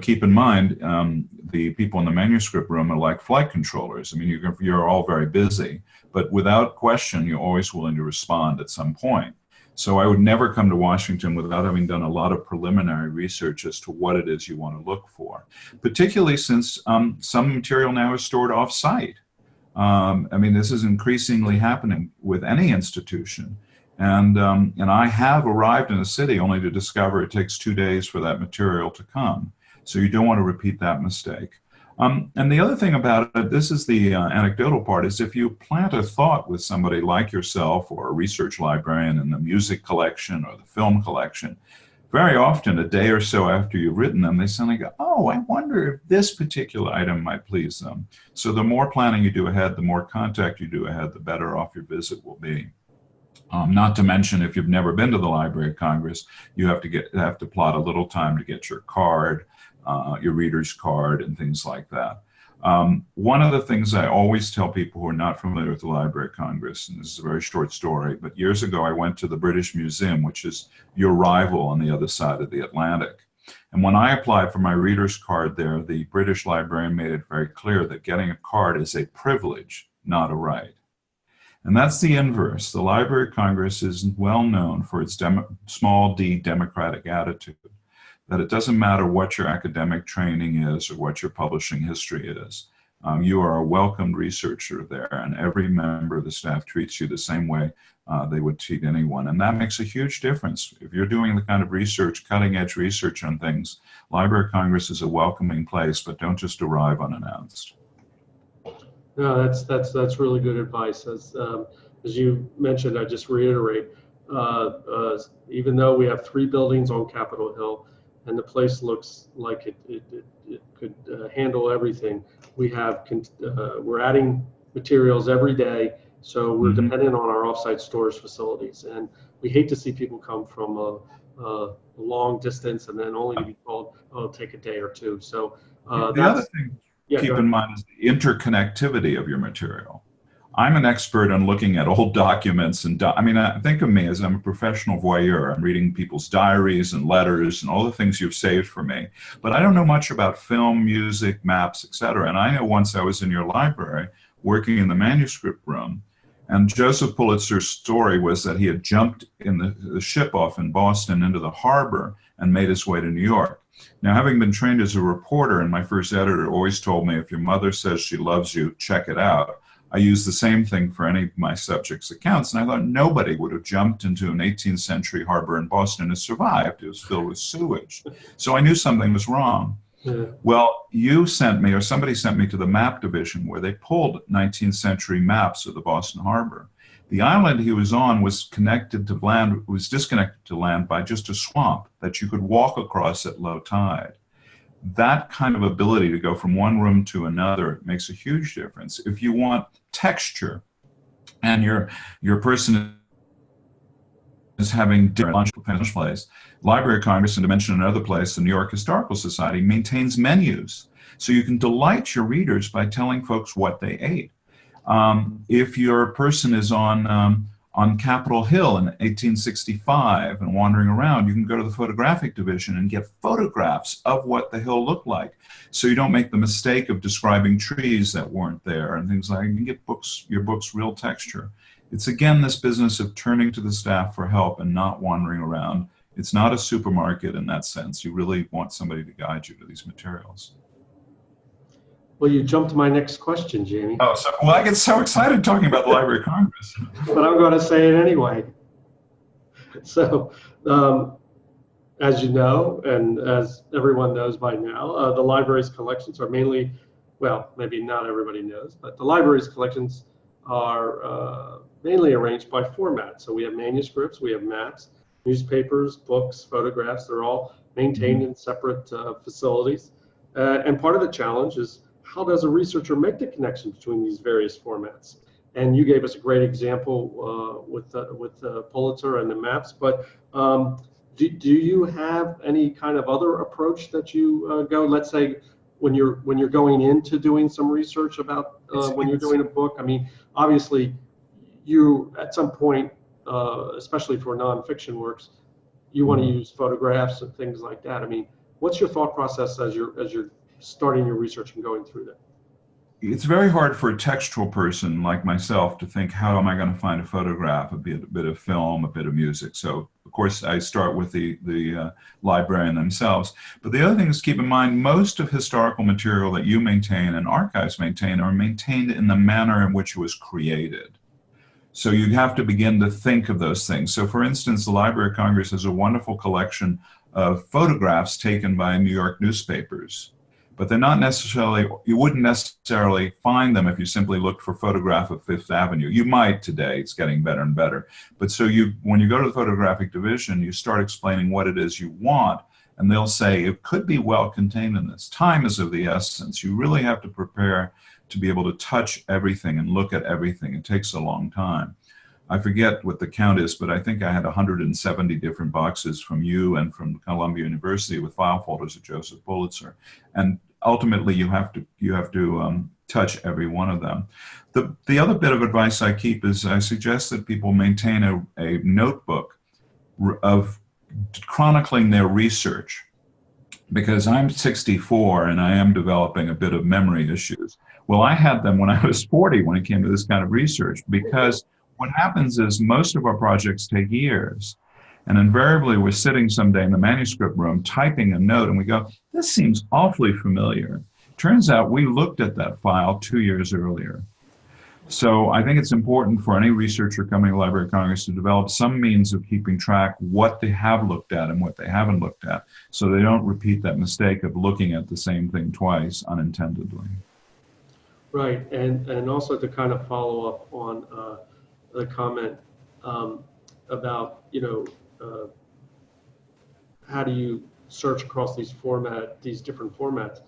Keep in mind, the people in the manuscript room are like flight controllers. I mean, you're all very busy, but without question, you're always willing to respond at some point. So I would never come to Washington without having done a lot of preliminary research as to what it is you want to look for, particularly since some material now is stored off-site. I mean, this is increasingly happening with any institution. And I have arrived in a city only to discover it takes 2 days for that material to come. So you don't want to repeat that mistake. And the other thing about it, this is the anecdotal part, is if you plant a thought with somebody like yourself or a research librarian in the music collection or the film collection, very often a day or so after you've written them, they suddenly go, oh, I wonder if this particular item might please them. So the more planning you do ahead, the more contact you do ahead, the better off your visit will be. Not to mention, if you've never been to the Library of Congress, you have to plot a little time to get your card, your reader's card, and things like that. One of the things I always tell people who are not familiar with the Library of Congress, and this is a very short story, but years ago I went to the British Museum, which is your rival on the other side of the Atlantic. And when I applied for my reader's card there, the British librarian made it very clear that getting a card is a privilege, not a right. And that's the inverse. The Library of Congress is well known for its small d democratic attitude, that it doesn't matter what your academic training is or what your publishing history is. You are a welcomed researcher there, and every member of the staff treats you the same way they would treat anyone. And that makes a huge difference. If you're doing the kind of research, cutting-edge research on things, Library of Congress is a welcoming place, but don't just arrive unannounced. No, that's really good advice. As you mentioned, I just reiterate, even though we have 3 buildings on Capitol Hill and the place looks like it could handle everything. We're adding materials every day, so we're dependent on our offsite storage facilities, and we hate to see people come from a long distance and then only to be told, oh, it'll take a day or two. So the other thing to keep in mind is the interconnectivity of your material. I'm an expert on looking at old documents, and think of me as I'm a professional voyeur. I'm reading people's diaries and letters and all the things you've saved for me. But I don't know much about film, music, maps, etc. And I know once I was in your library working in the manuscript room, and Joseph Pulitzer's story was that he had jumped in the ship off in Boston into the harbor and made his way to New York. Now, having been trained as a reporter, and my first editor always told me, if your mother says she loves you, check it out. I use the same thing for any of my subjects' accounts, and I thought nobody would have jumped into an 18th century harbor in Boston and survived. It was filled with sewage. So I knew something was wrong. Yeah. Well, you sent me, or somebody sent me to the map division where they pulled 19th century maps of the Boston harbor. The island he was on was connected to land, was disconnected to land by just a swamp that you could walk across at low tide. That kind of ability to go from one room to another makes a huge difference. If you want texture and your person is having different place, Library of Congress, and to mention another place, the New York Historical Society maintains menus. So you can delight your readers by telling folks what they ate. If your person is on Capitol Hill in 1865 and wandering around, you can go to the photographic division and get photographs of what the hill looked like. So you don't make the mistake of describing trees that weren't there and things like that. You can get your books real texture. It's again this business of turning to the staff for help and not wandering around. It's not a supermarket in that sense. You really want somebody to guide you to these materials. Well, you jumped to my next question, Jamie. Oh, well, I get so excited talking about the Library of Congress. But I'm going to say it anyway. So, as you know, and as everyone knows by now, the library's collections are mainly, well, maybe not everybody knows, but the library's collections are mainly arranged by format. So we have manuscripts, we have maps, newspapers, books, photographs. They're all maintained in separate facilities. And part of the challenge is, how does a researcher make the connection between these various formats? And you gave us a great example with Pulitzer and the maps, but do you have any kind of other approach that you go, let's say, when you're going into doing some research about when you're doing a book? I mean, obviously, you at some point, especially for nonfiction works, you want to use photographs and things like that. I mean, what's your thought process as you're starting your research and going through that? It's very hard for a textual person like myself to think, how am I going to find a photograph, a bit of film, a bit of music? So, of course, I start with the librarian themselves. But the other thing is, keep in mind, most of historical material that you maintain and archives maintain are maintained in the manner in which it was created. So you have to begin to think of those things. So, for instance, the Library of Congress has a wonderful collection of photographs taken by New York newspapers. But they're not necessarily, you wouldn't necessarily find them if you simply looked for photograph of Fifth Avenue. You might today, it's getting better and better. But so when you go to the photographic division, you start explaining what it is you want, and they'll say, it could be well contained in this. Time is of the essence. You really have to prepare to be able to touch everything and look at everything. It takes a long time. I forget what the count is, but I think I had 170 different boxes from you and from Columbia University with file folders of Joseph Pulitzer. And ultimately, you have to touch every one of them. The other bit of advice I keep is I suggest that people maintain a notebook of chronicling their research, because I'm 64 and I am developing a bit of memory issues. Well, I had them when I was 40 when it came to this kind of research, because what happens is most of our projects take years. And invariably, we're sitting someday in the manuscript room typing a note, and we go, this seems awfully familiar. Turns out we looked at that file 2 years earlier. So I think it's important for any researcher coming to the Library of Congress to develop some means of keeping track what they have looked at and what they haven't looked at, so they don't repeat that mistake of looking at the same thing twice unintendedly. Right, and also to kind of follow up on the comment about, how do you search across these different formats.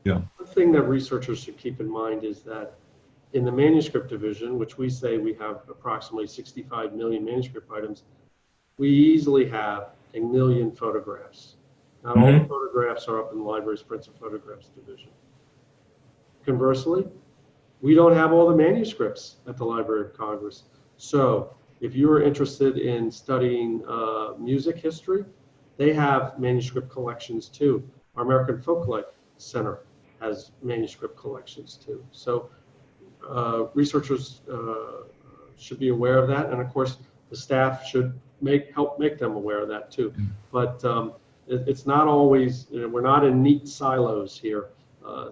Yeah. One thing that researchers should keep in mind is that in the manuscript division, which we say we have approximately 65 million manuscript items, we easily have 1 million photographs. Not all the photographs are up in the library's prints and photographs division. Conversely, we don't have all the manuscripts at the Library of Congress. So if you're interested in studying music history, they have manuscript collections too. Our American Folklife Center has manuscript collections too. So researchers should be aware of that, and of course the staff should help make them aware of that too. But it's not always, we're not in neat silos here.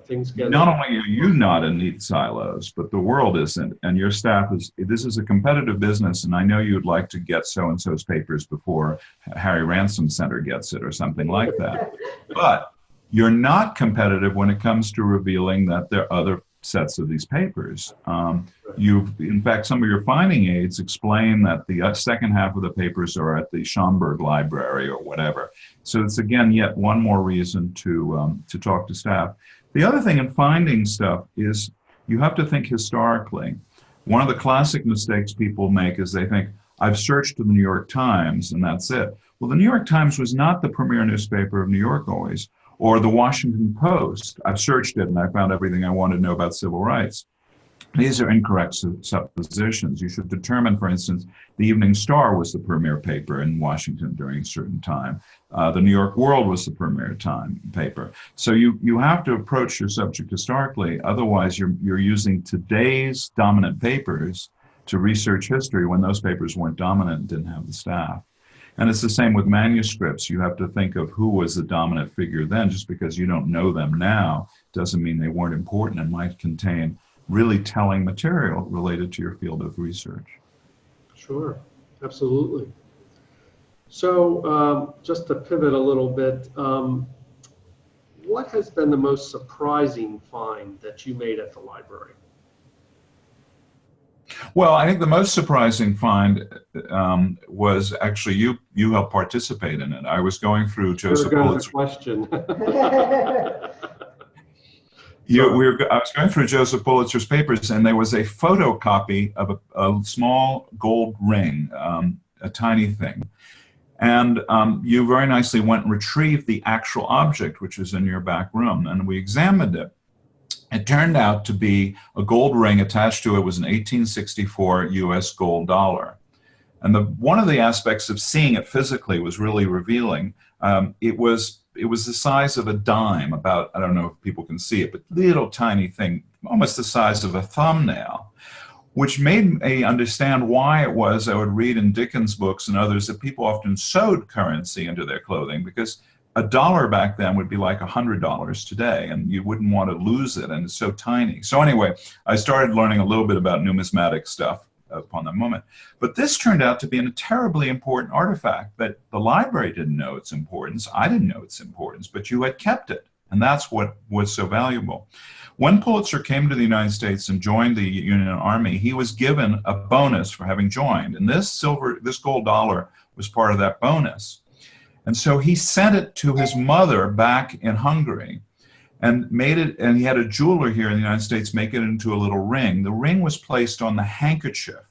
Things get... Not only are you not in neat silos, but the world isn't, and your staff is. This is a competitive business, and I know you'd like to get so-and-so's papers before Harry Ransom Center gets it or something like that. But you're not competitive when it comes to revealing that there are other sets of these papers. In fact, some of your finding aids explain that the second half of the papers are at the Schomburg Library or whatever. So it's, again, yet one more reason to talk to staff. The other thing in finding stuff is you have to think historically. One of the classic mistakes people make is they think, I've searched the New York Times and that's it. Well, the New York Times was not the premier newspaper of New York always, or the Washington Post. I've searched it and I found everything I wanted to know about civil rights. These are incorrect suppositions. You should determine, for instance, the Evening Star was the premier paper in Washington during a certain time. The New York World was the premier paper. So you have to approach your subject historically. Otherwise, you're using today's dominant papers to research history when those papers weren't dominant and didn't have the staff. And it's the same with manuscripts. You have to think of who was the dominant figure then. Just because you don't know them now doesn't mean they weren't important and might contain really telling material related to your field of research. Sure, absolutely. So just to pivot a little bit, what has been the most surprising find that you made at the library? Well, I think the most surprising find was actually you helped participate in it. I was going through Joseph Pulitzer. Question. I was going through Joseph Pulitzer's papers, and there was a photocopy of a small gold ring, a tiny thing. And you very nicely went and retrieved the actual object, which is in your back room, and we examined it. It turned out to be a gold ring. Attached to it was an 1864 US gold dollar. And one of the aspects of seeing it physically was really revealing. It was the size of a dime, about, I don't know if people can see it, but little tiny thing, almost the size of a thumbnail, which made me understand why it was I would read in Dickens' books and others that people often sewed currency into their clothing, because $1 back then would be like $100 today, and you wouldn't want to lose it, and it's so tiny. So anyway, I started learning a little bit about numismatic stuff upon that moment. But this turned out to be a terribly important artifact that the library didn't know its importance. I didn't know its importance, but you had kept it. And that's what was so valuable. When Pulitzer came to the United States and joined the Union Army, he was given a bonus for having joined. And this gold dollar was part of that bonus. And so he sent it to his mother back in Hungary and made it, and he had a jeweler here in the United States make it into a little ring. The ring was placed on the handkerchief.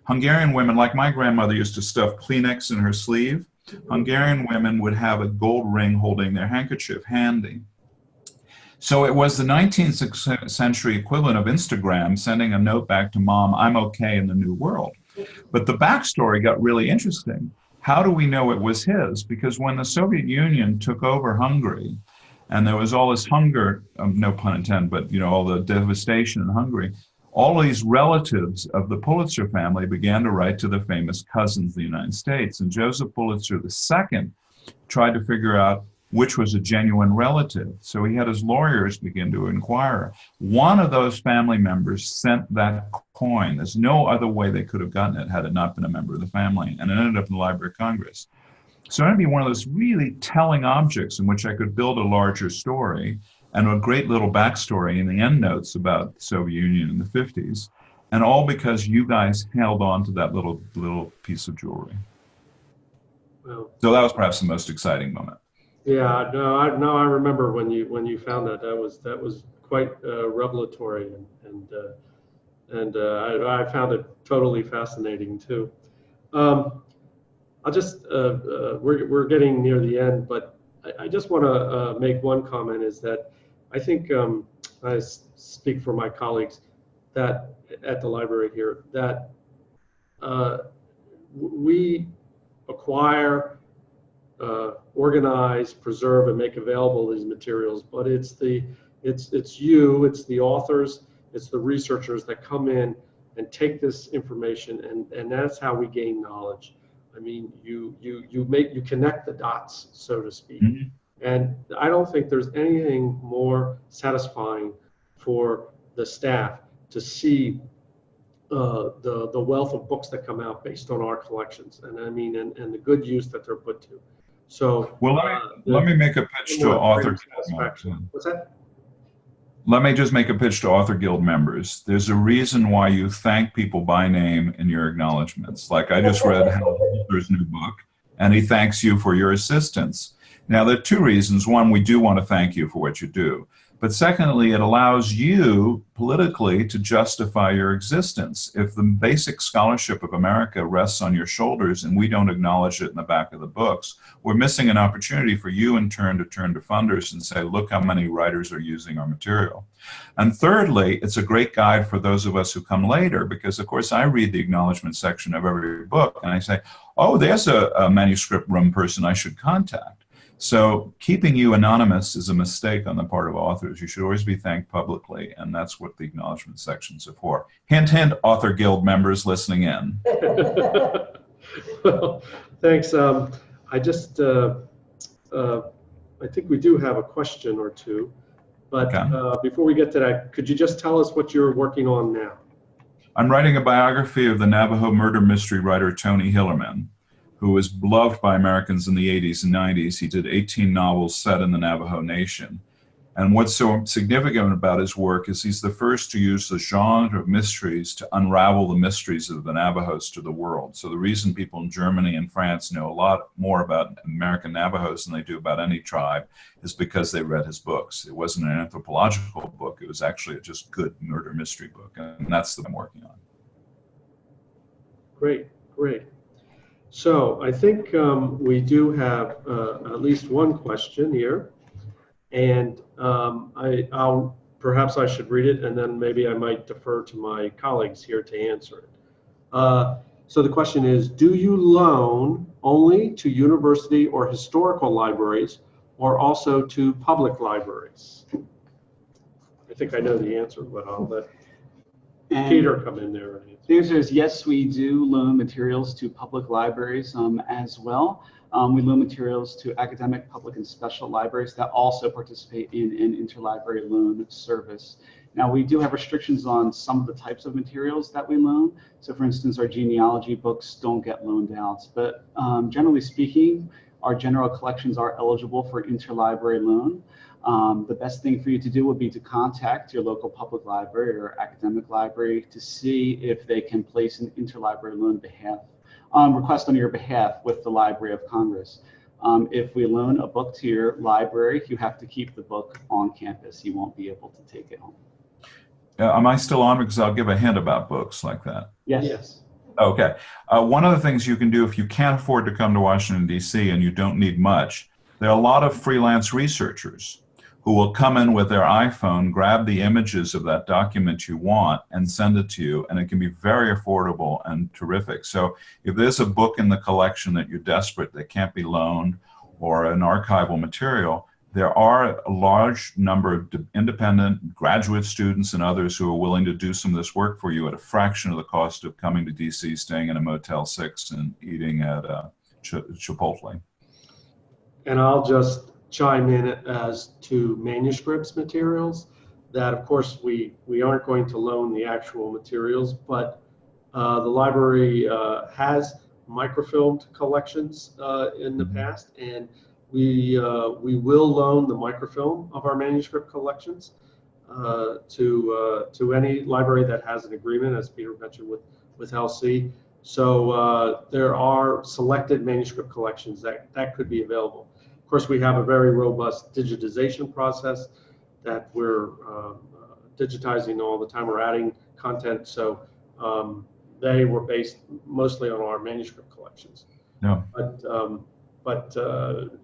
Hungarian women, like my grandmother used to stuff Kleenex in her sleeve, Hungarian women would have a gold ring holding their handkerchief handy. So it was the 19th century equivalent of Instagram, sending a note back to mom, I'm okay in the new world. But the backstory got really interesting. How do we know it was his? Because when the Soviet Union took over Hungary, and there was all this hunger, no pun intended, but all the devastation in Hungary, all these relatives of the Pulitzer family began to write to the famous cousins of the United States. And Joseph Pulitzer II tried to figure out which was a genuine relative. So he had his lawyers begin to inquire. One of those family members sent that coin. There's no other way they could have gotten it had it not been a member of the family. And it ended up in the Library of Congress. So it'd be one of those really telling objects in which I could build a larger story and a great little backstory in the endnotes about the Soviet Union in the 50s. And all because you guys held on to that little piece of jewelry. Well, so that was perhaps the most exciting moment. Yeah, no, I remember when you found that. That was quite revelatory, and I found it totally fascinating too. I'll just we're getting near the end, but I just want to make one comment. Is that I think I speak for my colleagues that at the library here that we acquire, organize, preserve, and make available these materials, but it's the authors, it's the researchers that come in and take this information, and that's how we gain knowledge. I mean, you connect the dots, so to speak. Mm-hmm. And I don't think there's anything more satisfying for the staff to see the wealth of books that come out based on our collections, and I mean, and the good use that they're put to. So, well, let me make a pitch to author. What's that? Let me just make a pitch to Author Guild members. There's a reason why you thank people by name in your acknowledgments. Like I just read Hal Holter's new book, and he thanks you for your assistance. Now, there are two reasons. One, we do want to thank you for what you do. But secondly, it allows you politically to justify your existence. If the basic scholarship of America rests on your shoulders and we don't acknowledge it in the back of the books, we're missing an opportunity for you in turn to funders and say, look how many writers are using our material. And thirdly, it's a great guide for those of us who come later, because of course I read the acknowledgement section of every book and I say, oh, there's a manuscript room person I should contact. So keeping you anonymous is a mistake on the part of authors. You should always be thanked publicly, and that's what the acknowledgement sections are for. Hint, hint, Author Guild members listening in. Well, thanks. I just, I think we do have a question or two, but okay. Before we get to that, could you just tell us what you're working on now? I'm writing a biography of the Navajo murder mystery writer Tony Hillerman, who was beloved by Americans in the 80s and 90s. He did 18 novels set in the Navajo Nation. And what's so significant about his work is he's the first to use the genre of mysteries to unravel the mysteries of the Navajos to the world. So the reason people in Germany and France know a lot more about American Navajos than they do about any tribe is because they read his books. It wasn't an anthropological book. It was actually a just good murder mystery book. And that's what I'm working on. Great, great. So I think we do have at least one question here, and perhaps I should read it, and then maybe I might defer to my colleagues here to answer it. So the question is, do you loan only to university or historical libraries, or also to public libraries? I think I know the answer, but I'll let Peter come in there. The answer is yes, we do loan materials to public libraries as well. We loan materials to academic, public, and special libraries that also participate in an interlibrary loan service. Now, we do have restrictions on some of the types of materials that we loan. So, for instance, our genealogy books don't get loaned out. But generally speaking, our general collections are eligible for interlibrary loan. The best thing for you to do would be to contact your local public library or academic library to see if they can place an interlibrary loan request on your behalf with the Library of Congress. If we loan a book to your library, you have to keep the book on campus. You won't be able to take it home. Am I still on? Because I'll give a hint about books like that. Yes. Yes. Okay. One of the things you can do if you can't afford to come to Washington, D.C. and you don't need much, there are a lot of freelance researchers who will come in with their iPhone, grab the images of that document you want, and send it to you, and it can be very affordable and terrific. So if there's a book in the collection that you're desperate that can't be loaned, or an archival material, there are a large number of independent graduate students and others who are willing to do some of this work for you at a fraction of the cost of coming to DC, staying in a Motel 6, and eating at Chipotle. And I'll just chime in as to manuscripts materials, that of course we aren't going to loan the actual materials, but the library has microfilmed collections in the past, and we will loan the microfilm of our manuscript collections to any library that has an agreement, as Peter mentioned, with LC. So there are selected manuscript collections that could be available. Of course, we have a very robust digitization process that we're digitizing all the time. We're adding content, so they were based mostly on our manuscript collections. Yeah. But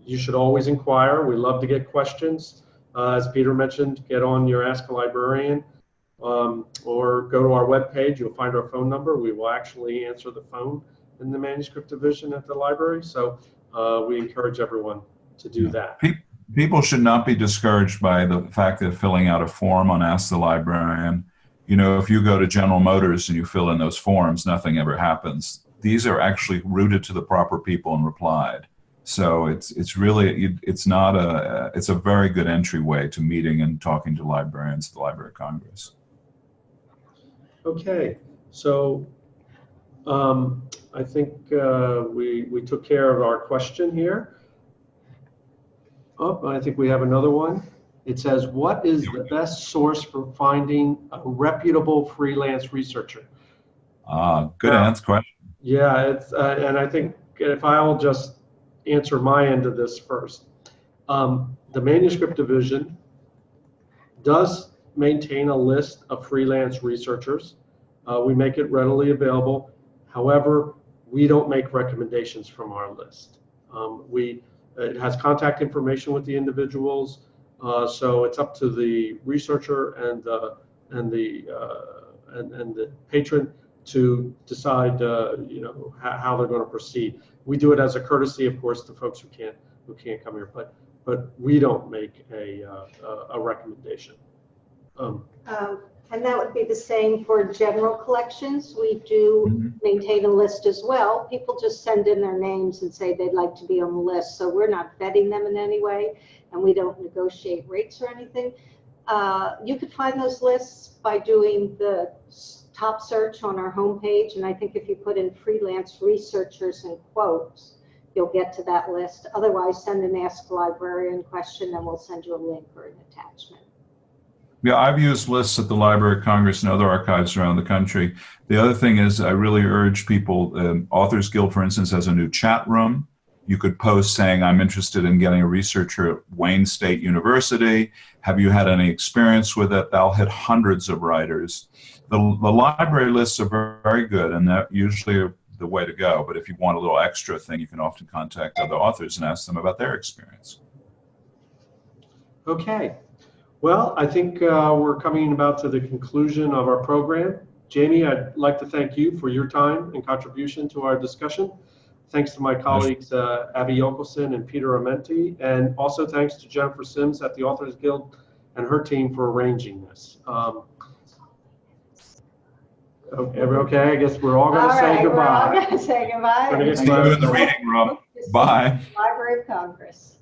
you should always inquire. We love to get questions. As Peter mentioned, get on your Ask a Librarian or go to our webpage. You'll find our phone number. We will actually answer the phone in the manuscript division at the library. So we encourage everyone to do that. People should not be discouraged by the fact that filling out a form on Ask the Librarian. You know, if you go to General Motors and you fill in those forms, nothing ever happens. These are actually routed to the proper people and replied. So it's really, it's not it's a very good entryway to meeting and talking to librarians at the Library of Congress. Okay, so I think we took care of our question here. Oh, I think we have another one. It says, what is the best source for finding a reputable freelance researcher? Good answer question. Yeah, it's, and I think if I'll just answer my end of this first. The manuscript division does maintain a list of freelance researchers. We make it readily available. However, we don't make recommendations from our list. It has contact information with the individuals, so it's up to the researcher and the patron to decide, you know, how they're going to proceed. We do it as a courtesy, of course, to folks who can't come here, but we don't make a recommendation. And that would be the same for general collections. We do maintain a list as well. People just send in their names and say they'd like to be on the list, so we're not vetting them in any way, and we don't negotiate rates or anything. You could find those lists by doing the top search on our homepage, and I think if you put in freelance researchers in quotes, you'll get to that list. Otherwise, send an Ask a Librarian question, and we'll send you a link or an attachment. Yeah, I've used lists at the Library of Congress and other archives around the country. The other thing is I really urge people, Authors Guild, for instance, has a new chat room. You could post saying, I'm interested in getting a researcher at Wayne State University. Have you had any experience with it? They'll hit hundreds of writers. The library lists are very good, and that usually are the way to go. But if you want a little extra thing, you can often contact other authors and ask them about their experience. Okay. Well, I think we're coming about to the conclusion of our program. Jamie, I'd like to thank you for your time and contribution to our discussion. Thanks to my colleagues, Abby Yokelson and Peter Amenti, and also thanks to Jennifer Sims at the Authors Guild and her team for arranging this. Okay, I guess we're all going to say goodbye. We're all going to say goodbye. See you in the reading room. Bye. Library of Congress.